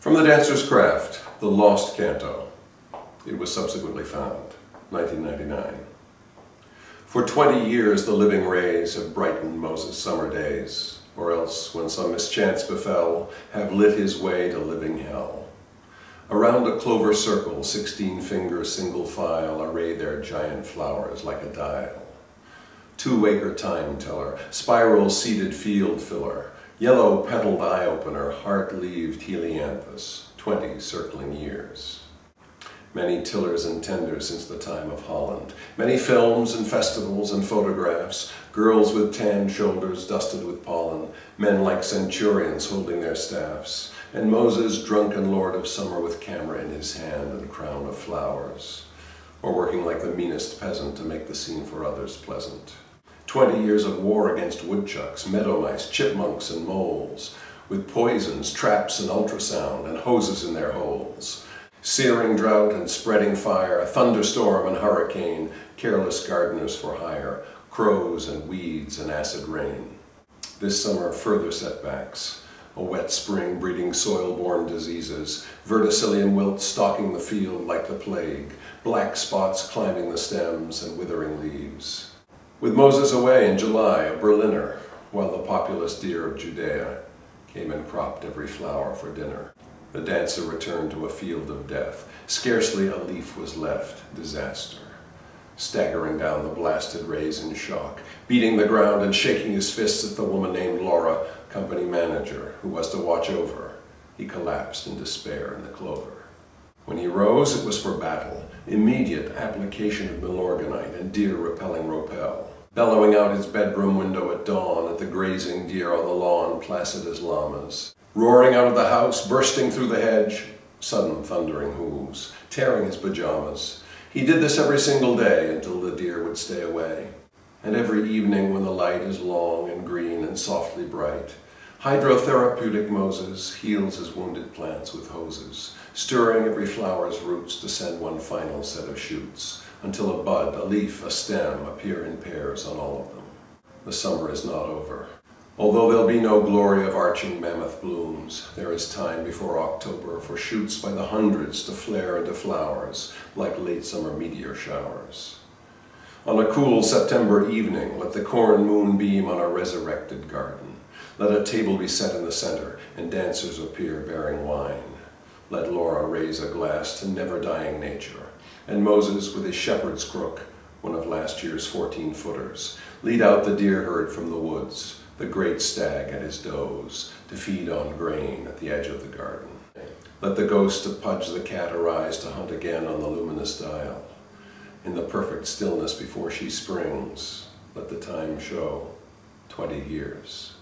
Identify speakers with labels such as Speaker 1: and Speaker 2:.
Speaker 1: From the Dancer's Craft, The Lost Canto. It was subsequently found, 1999. For 20 years the living rays have brightened Moses' summer days, or else, when some mischance befell, have lit his way to living hell. Around a clover circle, 16-finger single file array their giant flowers like a dial. Two-acre time teller, spiral-seeded field filler, yellow-petaled eye-opener, heart-leaved helianthus, 20 circling years. Many tillers and tenders since the time of Holland, many films and festivals and photographs, girls with tanned shoulders dusted with pollen, men like centurions holding their staffs, and Moses, drunken lord of summer with camera in his hand and crown of flowers, or working like the meanest peasant to make the scene for others pleasant. 20 years of war against woodchucks, meadow mice, chipmunks, and moles, with poisons, traps, and ultrasound, and hoses in their holes. Searing drought and spreading fire, thunderstorm and hurricane, careless gardeners for hire, crows and weeds and acid rain. This summer, further setbacks. A wet spring breeding soil-borne diseases, verticillium wilt stalking the field like the plague, black spots climbing the stems and withering leaves. With Moses away in July, a Berliner, while the populous deer of Judea came and cropped every flower for dinner. The dancer returned to a field of death. Scarcely a leaf was left, disaster. Staggering down the blasted rays in shock, beating the ground and shaking his fists at the woman named Laura, company manager, who was to watch over. He collapsed in despair in the clover. When he rose, it was for battle, immediate application of milorganite and deer-repelling ropel, bellowing out his bedroom window at dawn at the grazing deer on the lawn, placid as llamas, roaring out of the house, bursting through the hedge, sudden thundering hooves, tearing his pajamas. He did this every single day until the deer would stay away. And every evening when the light is long and green and softly bright, hydrotherapeutic Moses heals his wounded plants with hoses, stirring every flower's roots to send one final set of shoots, until a bud, a leaf, a stem appear in pairs on all of them. The summer is not over. Although there'll be no glory of arching mammoth blooms, there is time before October for shoots by the hundreds to flare into flowers like late summer meteor showers. On a cool September evening, let the corn moon beam on a resurrected garden. Let a table be set in the center and dancers appear bearing wine. Let Laura raise a glass to never-dying nature, and Moses, with his shepherd's crook, one of last year's 14-footers, lead out the deer herd from the woods, the great stag at his does, to feed on grain at the edge of the garden. Let the ghost of Pudge the cat arise to hunt again on the luminous dial. In the perfect stillness before she springs, let the time show 20 years.